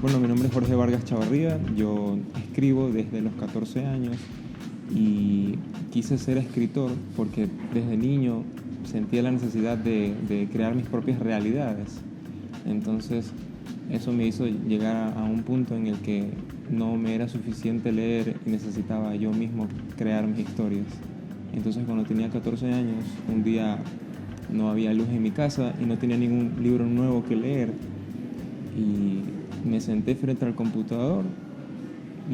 Bueno, mi nombre es Jorge Vargas Chavarría, yo escribo desde los 14 años y quise ser escritor porque desde niño sentía la necesidad de crear mis propias realidades. Entonces, eso me hizo llegar a un punto en el que no me era suficiente leer y necesitaba yo mismo crear mis historias. Entonces, cuando tenía 14 años, un día no había luz en mi casa y no tenía ningún libro nuevo que leer. Y me senté frente al computador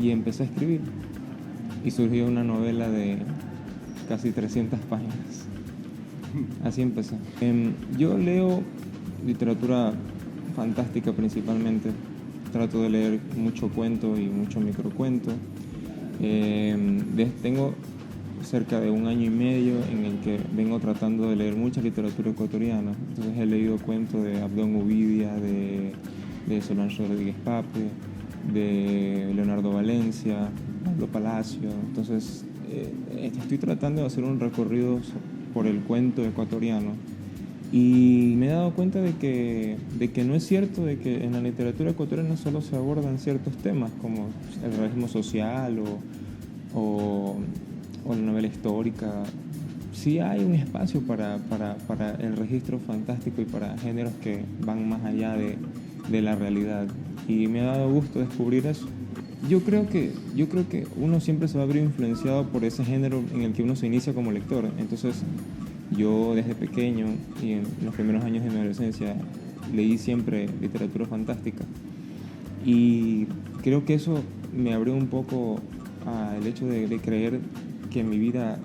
y empecé a escribir. Y surgió una novela de casi 300 páginas. Así empecé. Yo leo literatura fantástica principalmente. Trato de leer mucho cuento y mucho microcuento. Tengo cerca de un año y medio en el que vengo tratando de leer mucha literatura ecuatoriana. Entonces he leído cuentos de Abdón Uvidia, de Solange Rodríguez Pape, de Leonardo Valencia, Pablo Palacio. Entonces estoy tratando de hacer un recorrido por el cuento ecuatoriano y me he dado cuenta de que no es cierto de que en la literatura ecuatoriana solo se abordan ciertos temas como el realismo social o la novela histórica. Sí hay un espacio para el registro fantástico y para géneros que van más allá de la realidad, y me ha dado gusto descubrir eso. Yo creo que uno siempre se va a ver influenciado por ese género en el que uno se inicia como lector. Entonces yo desde pequeño y en los primeros años de mi adolescencia leí siempre literatura fantástica, y creo que eso me abrió un poco al hecho de creer que mi vida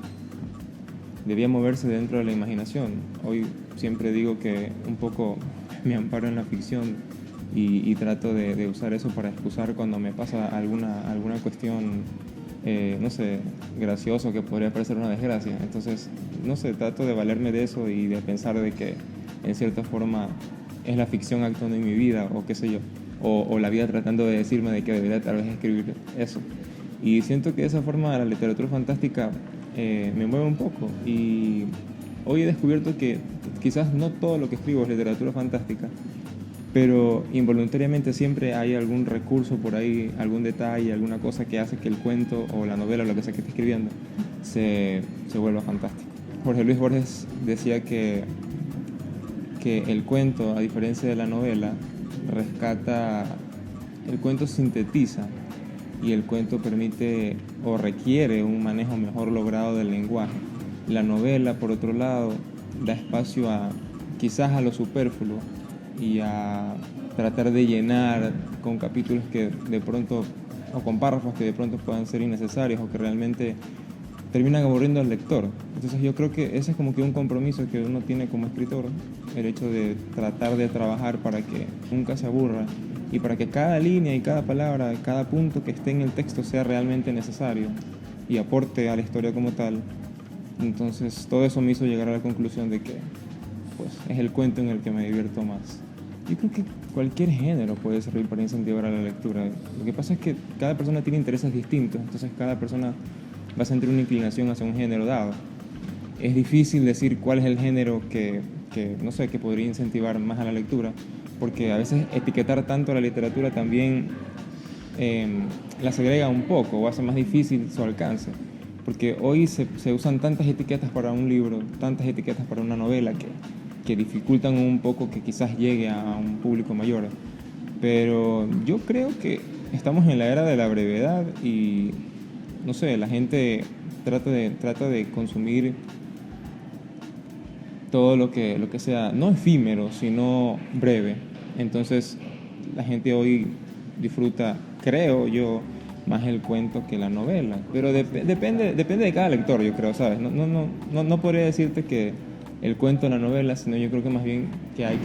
debía moverse dentro de la imaginación. Hoy siempre digo que un poco me amparo en la ficción y trato de usar eso para excusar cuando me pasa alguna cuestión, no sé, gracioso que podría parecer una desgracia. Entonces, no sé, trato de valerme de eso y de pensar de que en cierta forma es la ficción actuando en mi vida, o qué sé yo, o la vida tratando de decirme de que debería tal vez escribir eso. Y siento que de esa forma la literatura fantástica me mueve un poco, y hoy he descubierto que quizás no todo lo que escribo es literatura fantástica, pero involuntariamente siempre hay algún recurso por ahí, algún detalle, alguna cosa que hace que el cuento o la novela o lo que sea que esté escribiendo se vuelva fantástico. Jorge Luis Borges decía que el cuento, a diferencia de la novela, el cuento sintetiza, y el cuento permite o requiere un manejo mejor logrado del lenguaje. La novela, por otro lado, da espacio quizás a lo superfluo y a tratar de llenar con capítulos que de pronto, o con párrafos que de pronto puedan ser innecesarios o que realmente terminan aburriendo al lector. Entonces yo creo que ese es como que un compromiso que uno tiene como escritor, el hecho de tratar de trabajar para que nunca se aburra y para que cada línea y cada palabra, cada punto que esté en el texto sea realmente necesario y aporte a la historia como tal. Entonces todo eso me hizo llegar a la conclusión de que pues, es el cuento en el que me divierto más. Yo creo que cualquier género puede servir para incentivar a la lectura. Lo que pasa es que cada persona tiene intereses distintos, entonces cada persona va a sentir una inclinación hacia un género dado. Es difícil decir cuál es el género que no sé, que podría incentivar más a la lectura, porque a veces etiquetar tanto a la literatura también la segrega un poco o hace más difícil su alcance, porque hoy se usan tantas etiquetas para un libro, tantas etiquetas para una novela que dificultan un poco que quizás llegue a un público mayor. Pero yo creo que estamos en la era de la brevedad y, no sé, la gente trata de consumir todo lo que sea, no efímero, sino breve. Entonces, la gente hoy disfruta, creo yo, más el cuento que la novela. Pero depende de cada lector, yo creo, ¿sabes? No podría decirte que el cuento o la novela, sino yo creo que más bien que hay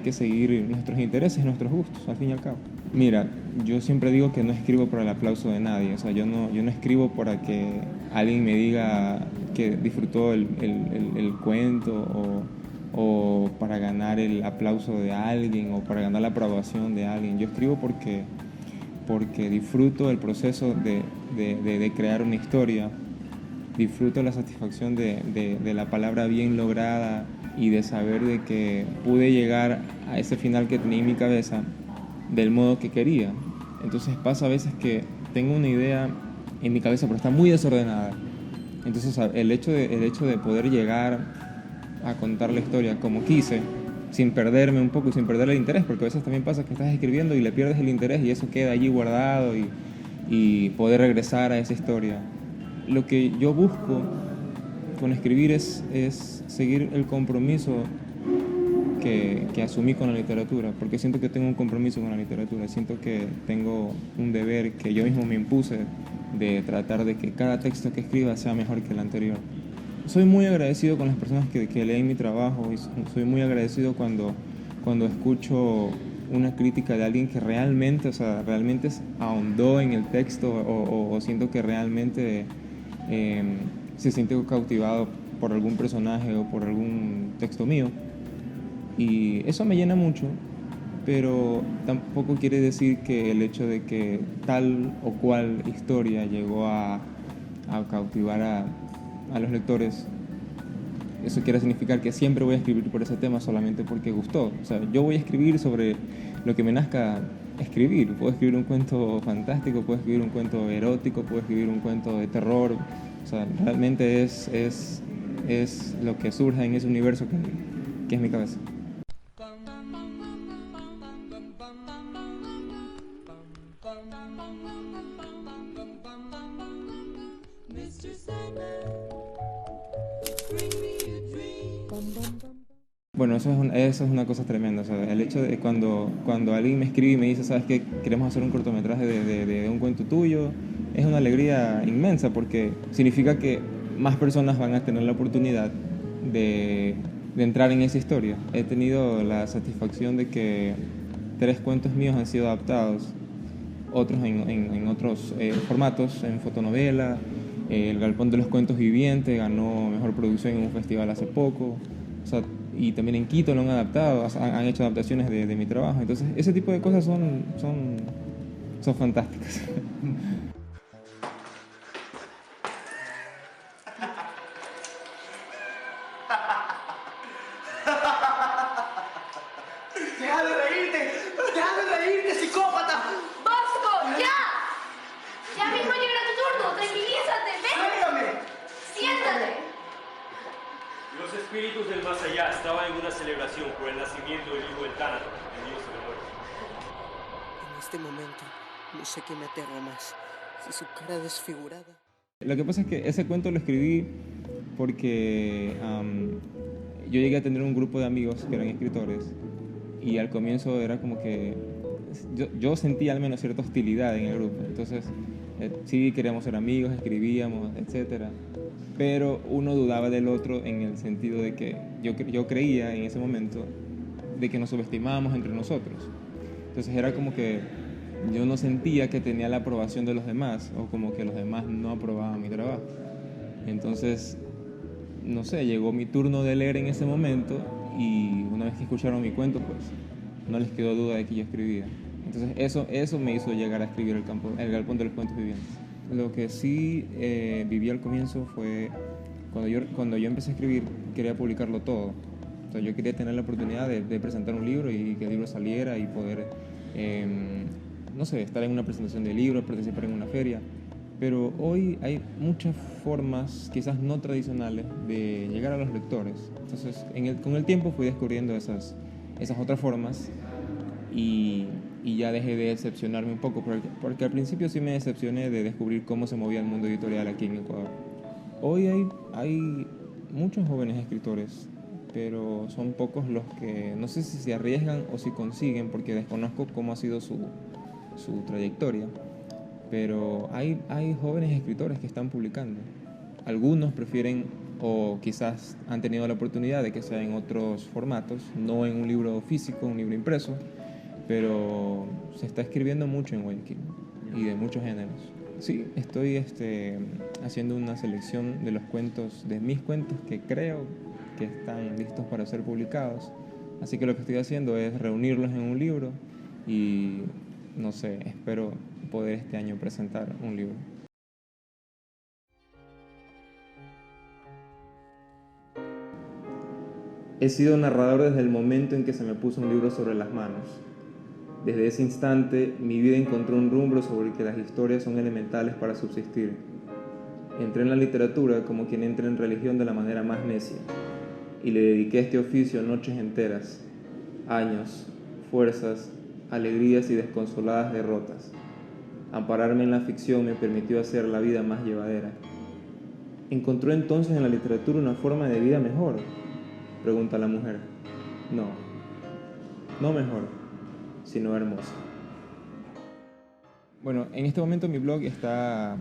que seguir nuestros intereses, nuestros gustos, al fin y al cabo. Mira, yo siempre digo que no escribo para el aplauso de nadie. O sea, yo no escribo para que alguien me diga que disfrutó el cuento, o para ganar el aplauso de alguien o para ganar la aprobación de alguien. Yo escribo porque disfruto el proceso de crear una historia, disfruto la satisfacción de la palabra bien lograda y de saber de que pude llegar a ese final que tenía en mi cabeza del modo que quería. Entonces pasa a veces que tengo una idea en mi cabeza, pero está muy desordenada. Entonces el hecho de poder llegar a contar la historia como quise, sin perderme un poco y sin perder el interés, porque a veces también pasa que estás escribiendo y le pierdes el interés y eso queda allí guardado y poder regresar a esa historia. Lo que yo busco con escribir es seguir el compromiso que asumí con la literatura, porque siento que tengo un compromiso con la literatura, siento que tengo un deber que yo mismo me impuse de tratar de que cada texto que escriba sea mejor que el anterior. Soy muy agradecido con las personas que leen mi trabajo y soy muy agradecido cuando escucho una crítica de alguien que realmente, o sea, realmente ahondó en el texto o siento que realmente eh, se sintió cautivado por algún personaje o por algún texto mío. Y eso me llena mucho, pero tampoco quiere decir que el hecho de que tal o cual historia llegó a cautivar a los lectores, eso quiere significar que siempre voy a escribir por ese tema solamente porque gustó. O sea, yo voy a escribir sobre lo que me nazca escribir. Puedo escribir un cuento fantástico, puedo escribir un cuento erótico, puedo escribir un cuento de terror. O sea, realmente es lo que surge en ese universo que es mi cabeza. Bueno, eso es una cosa tremenda. O sea, el hecho de cuando alguien me escribe y me dice, ¿sabes qué? Queremos hacer un cortometraje de un cuento tuyo, es una alegría inmensa porque significa que más personas van a tener la oportunidad de entrar en esa historia. He tenido la satisfacción de que 3 cuentos míos han sido adaptados, otros en otros formatos, en fotonovela. El Galpón de los Cuentos Vivientes ganó mejor producción en un festival hace poco. O sea, y también en Quito lo han adaptado, han hecho adaptaciones de mi trabajo. Entonces, ese tipo de cosas son fantásticas. ¡Deja de reírte! ¡Deja de reírte, psicópata! ¡Bosco, ya! Ya mismo llegará tu turno, tranquilízate, ven. ¡Suéltame! Siéntate. Los espíritus del más allá estaban en una celebración por el nacimiento del hijo del Tánatos, el dios de la muerte. En este momento, no sé qué me aterra más, si su cara desfigurada. Lo que pasa es que ese cuento lo escribí porque yo llegué a tener un grupo de amigos que eran escritores y al comienzo era como que yo sentía al menos cierta hostilidad en el grupo. Entonces, sí, queríamos ser amigos, escribíamos, etcétera, pero uno dudaba del otro en el sentido de que yo creía en ese momento de que nos subestimábamos entre nosotros. Entonces era como que yo no sentía que tenía la aprobación de los demás o como que los demás no aprobaban mi trabajo. Entonces, no sé, llegó mi turno de leer en ese momento y una vez que escucharon mi cuento, pues no les quedó duda de que yo escribía. Entonces eso me hizo llegar a escribir el Galpón de los Cuentos Vivientes. Lo que sí viví al comienzo fue cuando yo empecé a escribir, quería publicarlo todo. O sea, yo quería tener la oportunidad de presentar un libro y que el libro saliera y poder, no sé, estar en una presentación de libro, participar en una feria. Pero hoy hay muchas formas, quizás no tradicionales, de llegar a los lectores. Entonces, con el tiempo fui descubriendo esas otras formas y ya dejé de decepcionarme un poco, porque al principio sí me decepcioné de descubrir cómo se movía el mundo editorial aquí en Ecuador. Hoy hay muchos jóvenes escritores, pero son pocos los que, no sé si se arriesgan o si consiguen, porque desconozco cómo ha sido su trayectoria, pero hay jóvenes escritores que están publicando. Algunos prefieren o quizás han tenido la oportunidad de que sea en otros formatos, no en un libro físico, un libro impreso, pero se está escribiendo mucho en Guayaquil y de muchos géneros. Sí, estoy haciendo una selección de los cuentos, de mis cuentos que creo que están listos para ser publicados. Así que lo que estoy haciendo es reunirlos en un libro y, no sé, espero poder este año presentar un libro. He sido narrador desde el momento en que se me puso un libro sobre las manos. Desde ese instante, mi vida encontró un rumbo sobre que las historias son elementales para subsistir. Entré en la literatura como quien entra en religión de la manera más necia, y le dediqué a este oficio noches enteras, años, fuerzas, alegrías y desconsoladas derrotas. Ampararme en la ficción me permitió hacer la vida más llevadera. ¿Encontró entonces en la literatura una forma de vida mejor?, pregunta la mujer. No mejor, sino hermosa. Bueno, en este momento mi blog está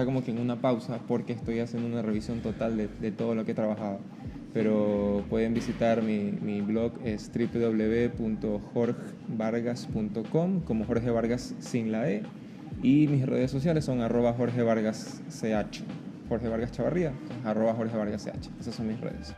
como que en una pausa porque estoy haciendo una revisión total de todo lo que he trabajado. Pero pueden visitar mi blog, es www.jorgevargas.com, como Jorge Vargas sin la E, y mis redes sociales son @JorgeVargasCH, Jorge Vargas Chavarría, @JorgeVargasCH. Esas son mis redes.